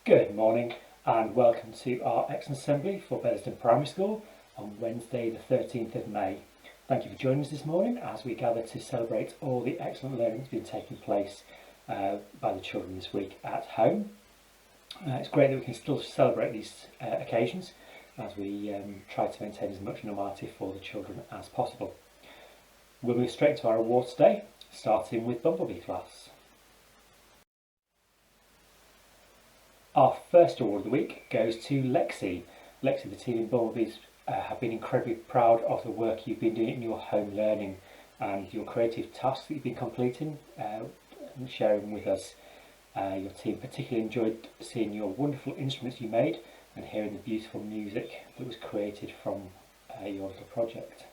Good morning and welcome to our Excellence Assembly for Beddiston Primary School on Wednesday the 13th of May. Thank you for joining us this morning as we gather to celebrate all the excellent learning that's been taking place by the children this week at home. It's great that we can still celebrate these occasions as we try to maintain as much normality for the children as possible. We'll move straight to our awards today, starting with Bumblebee class. Our first award of the week goes to Lexi. Lexi, the team in Bumblebees have been incredibly proud of the work you've been doing in your home learning and your creative tasks that you've been completing and sharing with us. Your team particularly enjoyed seeing your wonderful instruments you made and hearing the beautiful music that was created from your little project.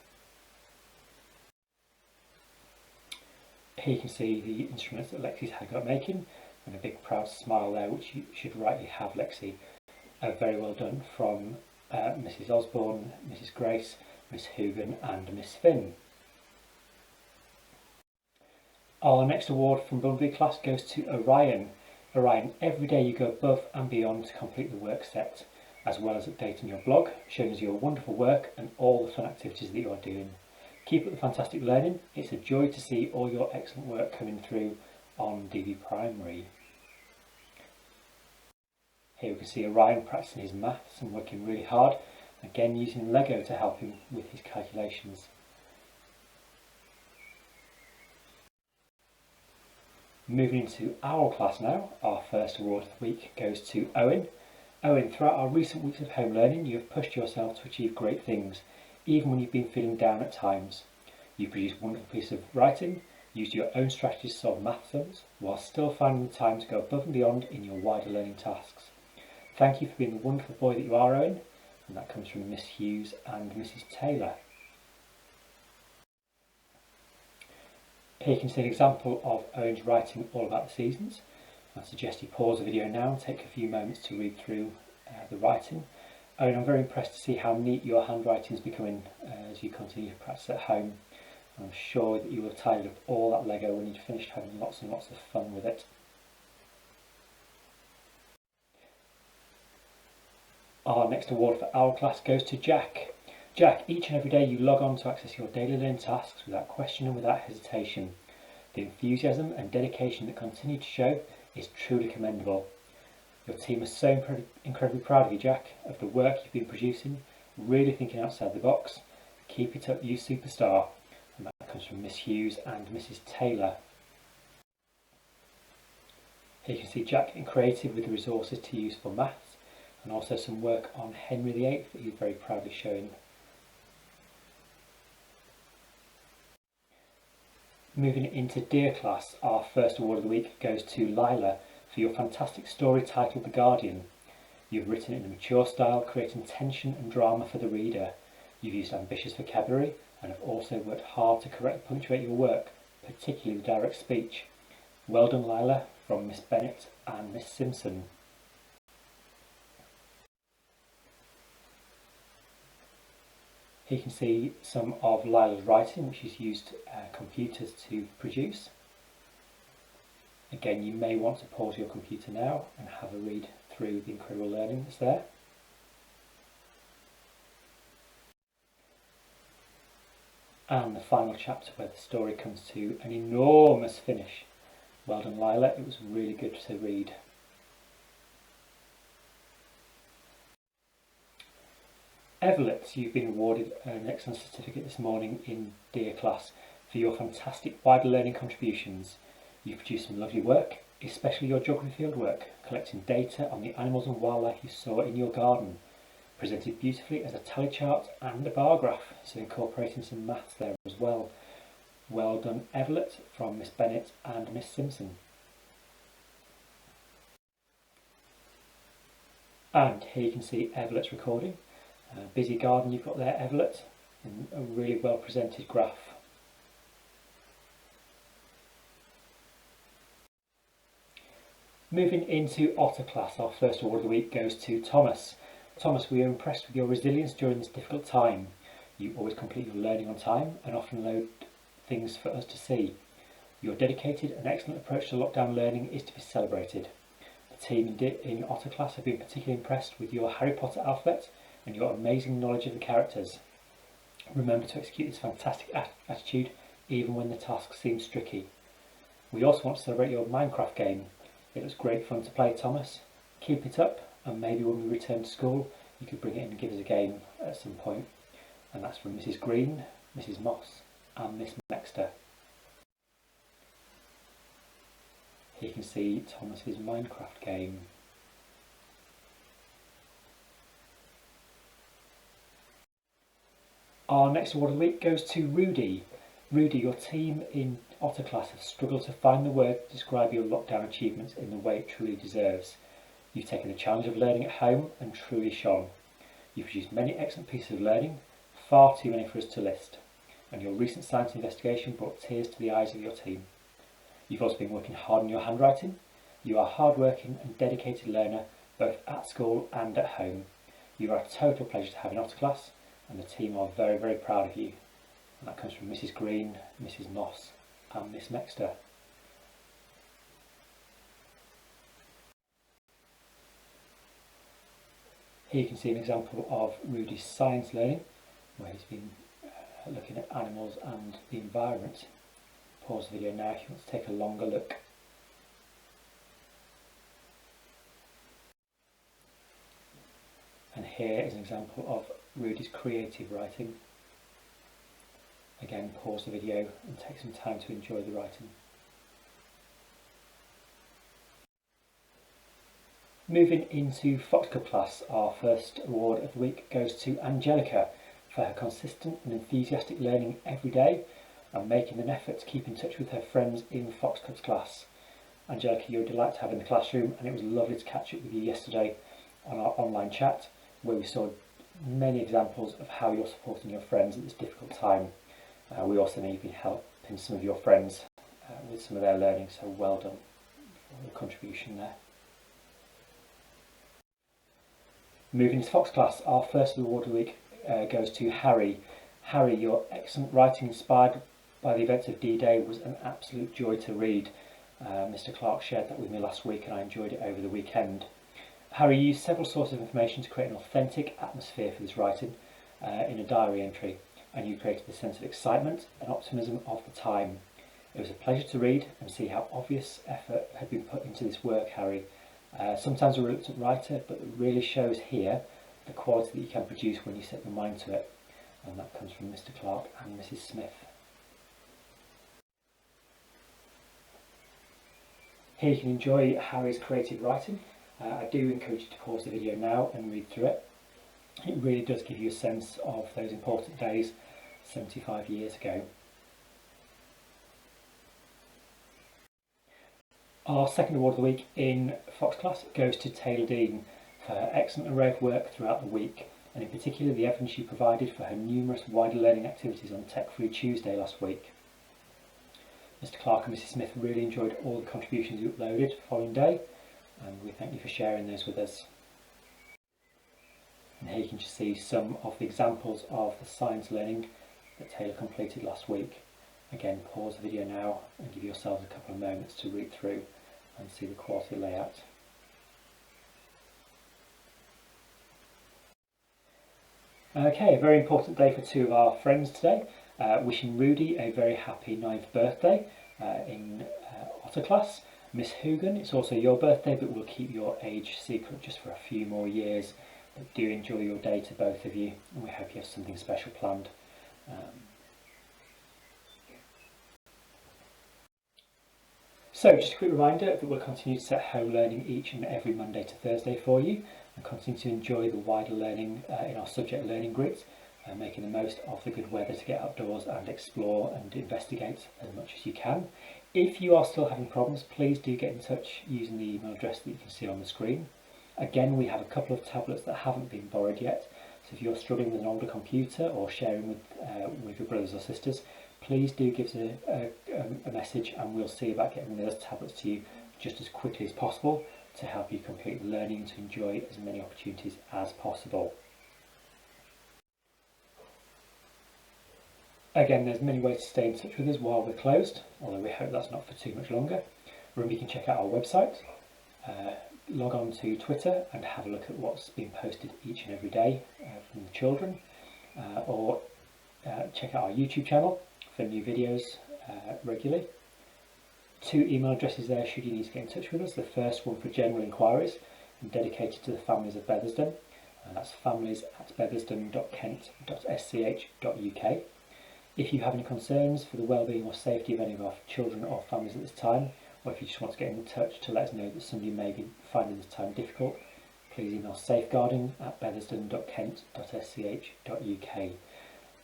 Here you can see the instruments that Lexi's had got making, and a big proud smile there, which you should rightly have, Lexi. Very well done from Mrs Osborne, Mrs Grace, Miss Hoogan and Miss Finn. Our next award from Bumblebee class goes to Orion. Orion, every day you go above and beyond to complete the work set, as well as updating your blog, showing us your wonderful work and all the fun activities that you are doing. Keep up the fantastic learning. It's a joy to see all your excellent work coming through on DV Primary. Here we can see Orion practicing his maths and working really hard, again using Lego to help him with his calculations. Moving into our class now, our first award of the week goes to Owen. Owen, throughout our recent weeks of home learning, you have pushed yourself to achieve great things, even when you've been feeling down at times. You've produced wonderful pieces of writing, used your own strategies to solve math sums, while still finding the time to go above and beyond in your wider learning tasks. Thank you for being the wonderful boy that you are, Owen, and that comes from Miss Hughes and Mrs Taylor. Here you can see an example of Owen's writing all about the seasons. I suggest you pause the video now and take a few moments to read through the writing. Owen, I'm very impressed to see how neat your handwriting is becoming as you continue to practice at home. I'm sure that you will have tidied up all that Lego when you've finished having lots and lots of fun with it. Our next award for our class goes to Jack. Jack, each and every day you log on to access your daily learning tasks without question and without hesitation. The enthusiasm and dedication that continue to show is truly commendable. Your team is so incredibly proud of you, Jack, of the work you've been producing, really thinking outside the box. Keep it up, you superstar. And that comes from Miss Hughes and Mrs Taylor. Here you can see Jack getting creative with the resources to use for maths, and also some work on Henry VIII that he's very proudly showing. Moving into Dear class, our first award of the week goes to Lila for your fantastic story titled The Guardian. You've written it in a mature style, creating tension and drama for the reader. You've used ambitious vocabulary and have also worked hard to correctly punctuate your work, particularly the direct speech. Well done, Lila, from Miss Bennett and Miss Simpson. Here you can see some of Lila's writing, which she's used computers to produce. Again, you may want to pause your computer now and have a read through the incredible learning that's there. And the final chapter where the story comes to an enormous finish. Well done, Lila, it was really good to read. Everett, you've been awarded an excellent certificate this morning in Dear class for your fantastic wider learning contributions. You've produced some lovely work, especially your geography field work, collecting data on the animals and wildlife you saw in your garden, presented beautifully as a tally chart and a bar graph, so incorporating some maths there as well. Well done, Everett, from Miss Bennett and Miss Simpson. And here you can see Everett's recording. Busy garden you've got there, Everett, and a really well presented graph. Moving into Otter class, our first award of the week goes to Thomas. Thomas, we are impressed with your resilience during this difficult time. You always complete your learning on time and often load things for us to see. Your dedicated and excellent approach to lockdown learning is to be celebrated. The team in Otter class have been particularly impressed with your Harry Potter alphabet and your amazing knowledge of the characters. Remember to execute this fantastic attitude even when the task seems tricky. We also want to celebrate your Minecraft game. It was great fun to play, Thomas. Keep it up, and maybe when we return to school you could bring it in and give us a game at some point. And that's from Mrs. Green, Mrs. Moss and Miss Mexter. Here you can see Thomas's Minecraft game. Our next award of the week goes to Rudy. Rudy, your team in Otter class have struggled to find the word to describe your lockdown achievements in the way it truly deserves. You've taken the challenge of learning at home and truly shone. You've produced many excellent pieces of learning, far too many for us to list, and your recent science investigation brought tears to the eyes of your team. You've also been working hard on your handwriting. You are a hard-working and dedicated learner, both at school and at home. You are a total pleasure to have in Otter class, and the team are very, very proud of you. And that comes from Mrs. Green, Mrs. Moss and Miss Mexter. Here you can see an example of Rudy's science learning, where he's been looking at animals and the environment. Pause the video now if you want to take a longer look. And here is an example of Rudy's creative writing. Again, pause the video and take some time to enjoy the writing. Moving into Fox Club class, our first award of the week goes to Angelica for her consistent and enthusiastic learning every day and making an effort to keep in touch with her friends in Fox Club's class. Angelica, you're a delight to have in the classroom, and it was lovely to catch up with you yesterday on our online chat, where we saw many examples of how you're supporting your friends at this difficult time. We also know you've been helping some of your friends with some of their learning, so well done for your contribution there. Moving to Fox class, our first award of the week goes to Harry. Harry, your excellent writing inspired by the events of D-Day was an absolute joy to read. Mr. Clark shared that with me last week and I enjoyed it over the weekend. Harry used several sources of information to create an authentic atmosphere for this writing in a diary entry, and you created a sense of excitement and optimism of the time. It was a pleasure to read and see how obvious effort had been put into this work, Harry. Sometimes a reluctant writer, but it really shows here the quality that you can produce when you set your mind to it. And that comes from Mr. Clark and Mrs. Smith. Here you can enjoy Harry's creative writing. I do encourage you to pause the video now and read through it. It really does give you a sense of those important days 75 years ago. Our second award of the week in Fox class goes to Taylor Dean for her excellent array of work throughout the week, and in particular the evidence she provided for her numerous wider learning activities on Tech Free Tuesday last week. Mr. Clark and Mrs. Smith really enjoyed all the contributions you uploaded the following day, and we thank you for sharing those with us. And here you can just see some of the examples of the science learning that Taylor completed last week. Again, pause the video now and give yourselves a couple of moments to read through and see the quality layout. Okay, a very important day for two of our friends today. Wishing Rudy a very happy 9th birthday in Otter class. Miss Hugan, it's also your birthday, but we'll keep your age secret just for a few more years. But do enjoy your day to both of you, and we hope you have something special planned. So just a quick reminder that we'll continue to set home learning each and every Monday to Thursday for you, and continue to enjoy the wider learning in our subject learning grids, making the most of the good weather to get outdoors and explore and investigate as much as you can. If you are still having problems, please do get in touch using the email address that you can see on the screen. Again, we have a couple of tablets that haven't been borrowed yet, so if you're struggling with an older computer or sharing with your brothers or sisters, please do give us a message and we'll see about getting those tablets to you just as quickly as possible to help you complete the learning and to enjoy as many opportunities as possible. Again, there's many ways to stay in touch with us while we're closed, although we hope that's not for too much longer. Remember, you can check out our website, log on to Twitter and have a look at what's being posted each and every day from the children, or check out our YouTube channel for new videos regularly. 2 email addresses there should you need to get in touch with us. The first one for general inquiries and dedicated to the families of Bethersden, and that's families@bethersden.kent.sch.uk. If you have any concerns for the well-being or safety of any of our children or families at this time, or if you just want to get in touch to let us know that somebody may be finding this time difficult, please email safeguarding@bethersden.kent.sch.uk.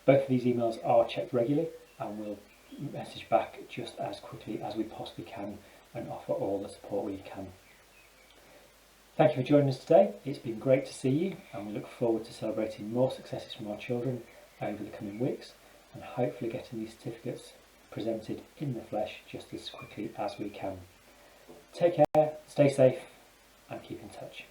Both of these emails are checked regularly and we'll message back just as quickly as we possibly can and offer all the support we can. Thank you for joining us today. It's been great to see you, and we look forward to celebrating more successes from our children over the coming weeks and hopefully getting these certificates presented in the flesh just as quickly as we can. Take care, stay safe and keep in touch.